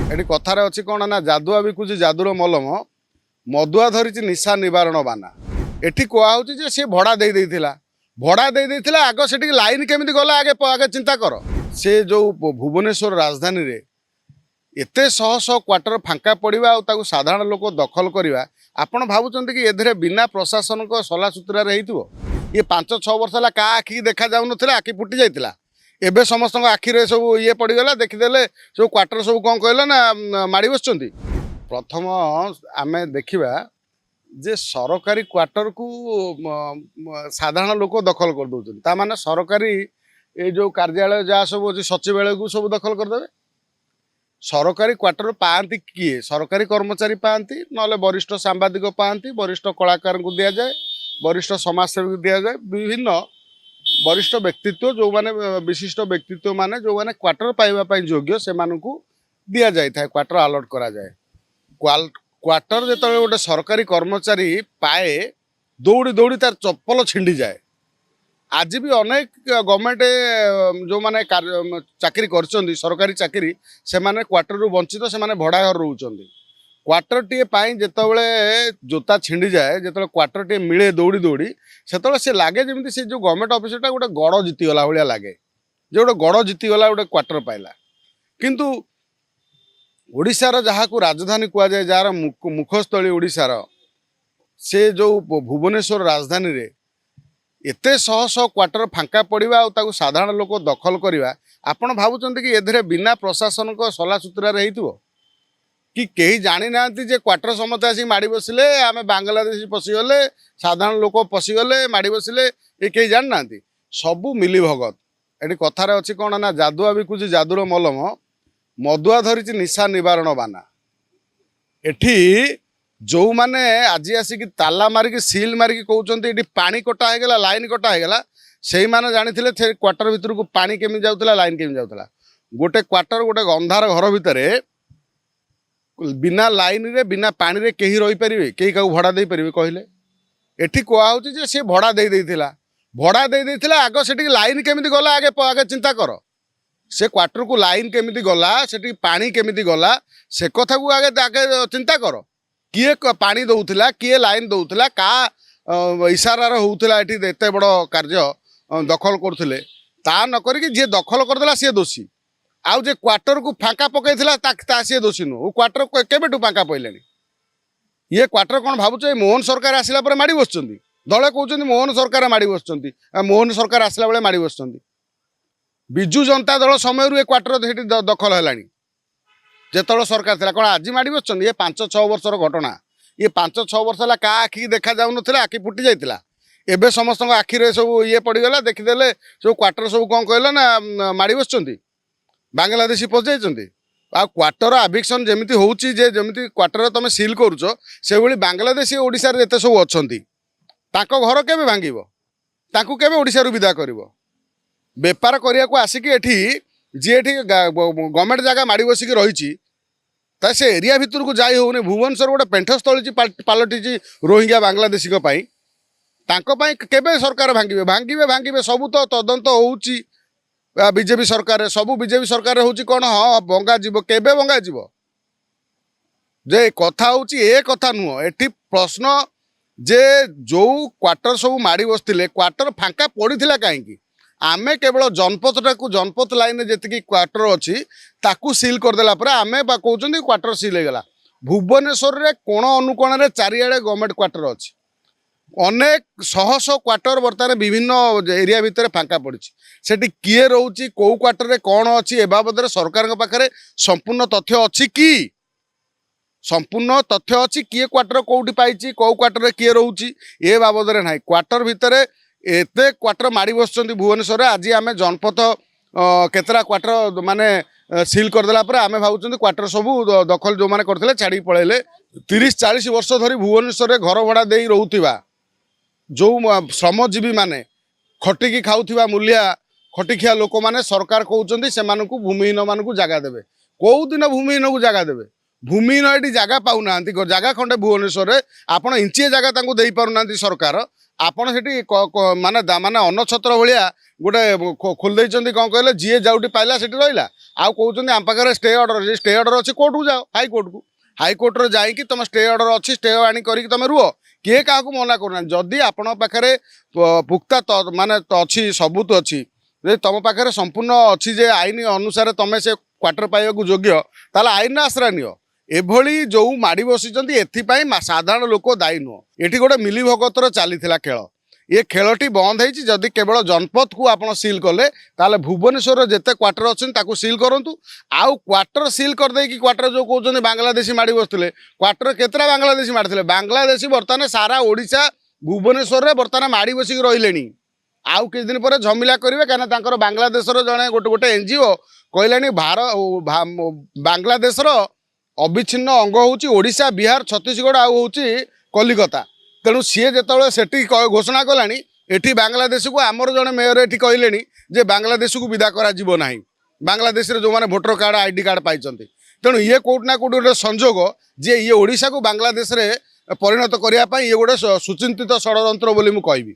Eighty कथार अच्छी कौन ना जादुआ बिकुची जादुर मलम मदुआ धरी निशा निवारण बाना एटी कहुची सी भड़ा दे देइथिला भड़ा दे देइथिला आग से लाइन केमिति गला आगे आगे चिंता कर से जो भुवनेश्वर राजधानी रे एते शह शह क्वार्टर फांका पड़ा और साधारण लोक दखल करवा आपण भावुं कि ए बिना प्रशासन को सला सुतुरा ये 5-6 वर्ष है क्या आखि देखा जाऊन आखि फुटी जाता एबे समस्त आखिरे सब ये पड़गला देखीदे सब क्वार्टर सब कौन कहला ना माड़ी बस प्रथम आम देखा जे सरकारी क्वार्टर को साधारण लोक दखल कर दौरान माने सरकारी ये जो कार्यालय जहाँ सब अच्छे सचिवालय को सब दखल करदे सरकारी क्वार्टर पाती किए सरकारी कर्मचारी पाती ना वरिष्ठ सांबादिक पाती वरिष्ठ कलाकार को दि जाए वरिष्ठ समाजसेवी को दि जाए विभिन्न वरिष्ठ व्यक्तित्व जो माने विशिष्ट व्यक्तित्व माने जो माने क्वार्टर पाइबा योग्य से दि जाए क्वार्टर अलॉट करा जाए क्वार्टर जो गोटे सरकारी कर्मचारी पाए दौड़ी दौड़ी तार चप्पल छिंडी जाए आज भी अनेक गवर्नमेंट जो माने चाकरी कर सरकारी चाकरी से माने क्वार्टर रू वंचित से माने भड़ा घर रोचंदी क्वार्टर टी जितेबाला जोता छिंडी जाए जो क्वार्टर टी मिले दौड़ी दौड़ी से लगे जमी से जो गवर्नमेंट ऑफिसर गोटे गड़ जीतीगला भाया लगे जो गोटे गड़ जीतीगला गोटे क्वार्टर पाइला किंतु ओडिशार जहाँ को राजधानी कहुए जार मुखस्थली ओडिशार से जो भुवनेश्वर राजधानी रे एते शह शह क्वार्टर फांका पड़ा और साधारण लोक दखल करवा आपण भावुं कि ए बिना प्रशासन को सला सुतुरा कि कहीं जानी ना जे क्वार्टर समस्ते आसिक माड़ी बसिले आम बांग्लादेश पशिगले साधारण लोक पशिगले माड़ी बसिले ये कहीं जानी ना सबू मिली भगत ये कथार अच्छी कौन ना जादुआ बिकुची जादुर मलम मदुआ धरी निशा निवारण बाना एठी जो माने आज आसिक ताला मारिक सिल मारिक कहते ये पानी कटा होगा लाइन कटा होगा से मैंने जानी क्वार्टर भितर को पानी केमी जाऊला लाइन केमी जाऊला गोटे क्वार्टर गोटे अंधार घर भितर बिना लाइन रे बिना पानी रे कहीं रही पारे कहीं क्या भड़ा दे पारे कहले एटी कहुची सी भड़ा दे देइथिला भड़ा दे देइथिला आग से लाइन केमिति गला आगे आगे चिंता कर से क्वार्टर को लाइन केमिति गला से पानी केमिति गला से कथा को आगे आगे चिंता कर किए पानी दौला किए लाइन दौला का इशारार होता एत बड़ कार्य दखल करुले ता नक जी दखल करदेला सी दोषी आउ जे क्वार्टर को फांका पकईला सी दोषी नुह क्वार्टर केबेठू फांका पड़े ये क्वार्टर कौन भावुच मोहन सरकार आसला माड़ी बस दले कहते मोहन सरकार माड़ी बस मोहन सरकार आसला बेले माड़ी बस विजु जनता दल समय ये क्वार्टर दखल है जो सरकार थी कौन आज माड़ी बस ये 5-6 वर्षर घटना ये 5-6 वर्ष है क्या आखि देखा जाऊन आखि फुटी जाता एबे समस्त आखिरे सब ये पड़गला देखीदे सब क्वार्टर सब कौन कहला ना माड़ी बस बांग्लादेशी पशि जाइए आ क्वार्टर आभिक्सन जमी होची जे जमी क्वार्टर तुम सिल करुच से भाई बांग्लादेशी ओडिशा रे एते सब अच्छी घर केबे भांगिबो ताकू केबे ओडिशा रु विदा करिवो बेपार करिया को आसिकी एठी जी एठी गवर्नमेंट जगह माड़ी बसिकी रही से एरिया भितर को जाई होने भुवनेश्वर गोटे पेंठस्थली पलटि रोहिंग्या बांग्लादेशी केबे सरकार भांगे भांगे भांगे सबू तो तदंत होउची बीजेपी सरकार सबू बीजेपी सरकार होउची कौन हाँ भंगा जीव केबे भंगा जीव जे कथा होउची ए कथा नुह एठी प्रश्न जे जो क्वार्टर सब माड़ी बसते क्वार्टर फांका पड़ा कहीं आमे केवल जनपद को जनपद लाइन जी क्वार्टर अच्छी ताकू सिल करदेला आमे कहते क्वार्टर सिल होगा भुवनेश्वर रे कोण अनुकोण रे चारिआडे गवर्नमेंट क्वार्टर अच्छी अनेक शह शह क्वार्टर बर्तमान विभिन्न एरिया भितर फांका पड़ी से किए रोचे कौ क्वार्टर रे कौन अच्छी ए बाबद सरकार पाखे संपूर्ण तथ्य अच्छी कि संपूर्ण तथ्य अच्छी किए क्वार्टर कौटी पाई कौ क्वार्टर रे किए रोचे ए बाबद ना क्वार्टर भितर एते क्वार्टर माड़ी बस भुवनेश्वर आज आम जनपद केतरा क्वार्टर माने सिल करदेला आम भावुं क्वार्टर सबू दखल जो मैंने करते छाड़ी पलैले 30-40 वर्ष धरी भुवनेश्वर रे घर भड़ा दे रोकवा जो श्रमजीवी माने खटिकी खाऊा मूलिया खटिखिया लोक मैंने सरकार कहते से भूमिहीन मानक जगह देवे कौ दिन भूमिहीन को जगह देवे भूमिहीन ये जगह पाऊना जगह खंडे भुवनेश्वर में आपड़ इंचिए जगह दे पारना सरकार ଆପଣ ସେଠି ମାନେ ମାନେ ଅନ୍ନଛତ୍ର ଭଳିଆ ଗୋଟେ ଖୋଲି ଦେଇଛନ୍ତି। କ'ଣ କହିଲେ, ଯିଏ ଯୋଉଠି ପାଇଲା ସେଠି ରହିଲା। ଆଉ କହୁଛନ୍ତି ଆମ ପାଖରେ ଷ୍ଟେ ଅର୍ଡର, ଯେ ଷ୍ଟେ ଅର୍ଡର ଅଛି କୋର୍ଟକୁ ଯାଅ, ହାଇକୋର୍ଟକୁ। ହାଇକୋର୍ଟରେ ଯାଇକି ତମ ଷ୍ଟେ ଅର୍ଡର ଅଛି, ଷ୍ଟେ ଆଣି କରିକି ତମେ ରୁହ। କିଏ କାହାକୁ ମନା କରୁନାହାନ୍ତି। ଯଦି ଆପଣଙ୍କ ପାଖରେ ପୁକ୍ତା ମାନେ ଅଛି, ସବୁତ ଅଛି, ଯେ ତମ ପାଖରେ ସମ୍ପୂର୍ଣ୍ଣ ଅଛି ଯେ ଆଇନ ଅନୁସାରେ ତମେ ସେ କ୍ୱାର୍ଟର ପାଇବାକୁ ଯୋଗ୍ୟ, ତାହେଲେ ଆଇନର ଆଶ୍ରୟ ନିଅ। ଏଭଳି ଯୋଉ ମାଡ଼ି ବସିଛନ୍ତି, ଏଥିପାଇଁ ସାଧାରଣ ଲୋକ ଦାୟୀ ନୁହଁ। ଏଠି ଗୋଟେ ମିଲିଭଗତର ଚାଲିଥିଲା ଖେଳ। ଏ ଖେଳଟି ବନ୍ଦ ହେଇଛି। ଯଦି କେବଳ ଜନପଥକୁ ଆପଣ ସିଲ୍ କଲେ, ତାହେଲେ ଭୁବନେଶ୍ୱରର ଯେତେ କ୍ୱାର୍ଟର ଅଛନ୍ତି ତାକୁ ସିଲ୍ କରନ୍ତୁ। ଆଉ କ୍ୱାର୍ଟର ସିଲ୍ କରିଦେଇକି, କ୍ୱାର୍ଟର ଯୋଉ କହୁଛନ୍ତି ବାଂଲାଦେଶୀ ମାଡ଼ି ବସିଥିଲେ, କ୍ୱାର୍ଟର କେତେଟା ବାଂଲାଦେଶୀ ମାଡ଼ିଥିଲେ? ବାଂଲାଦେଶୀ ବର୍ତ୍ତମାନ ସାରା ଓଡ଼ିଶା, ଭୁବନେଶ୍ୱରରେ ବର୍ତ୍ତମାନ ମାଡ଼ି ବସିକି ରହିଲେଣି। ଆଉ କିଛି ଦିନ ପରେ ଝମିଲା କରିବେ, କାହିଁକିନା ତାଙ୍କର ବାଂଲାଦେଶର ଜଣେ ଗୋଟେ NGO କହିଲାଣି ବାଂଲାଦେଶର ଅବିଚ୍ଛିନ୍ନ ଅଙ୍ଗ ହେଉଛି ଓଡ଼ିଶା, ବିହାର, ଛତିଶଗଡ଼ ଆଉ ହେଉଛି କଲିକତା। ତେଣୁ ସିଏ ଯେତେବେଳେ ସେଠି ଘୋଷଣା କଲାଣି, ଏଠି ବାଂଲାଦେଶକୁ ଆମର ଜଣେ ମେୟର ଏଠି କହିଲେଣି ଯେ ବାଂଲାଦେଶକୁ ବିଦା କରାଯିବ ନାହିଁ, ବାଂଲାଦେଶରେ ଯେଉଁମାନେ ଭୋଟର କାର୍ଡ଼ ID କାର୍ଡ଼ ପାଇଛନ୍ତି। ତେଣୁ ଇଏ କୋଉଠି ନା କୋଉଠି ଗୋଟେ ସଂଯୋଗ ଯେ ଇଏ ଓଡ଼ିଶାକୁ ବାଂଲାଦେଶରେ ପରିଣତ କରିବା ପାଇଁ ଇଏ ଗୋଟେ ସୁଚିନ୍ତିତ ଷଡ଼ଯନ୍ତ୍ର ବୋଲି ମୁଁ କହିବି।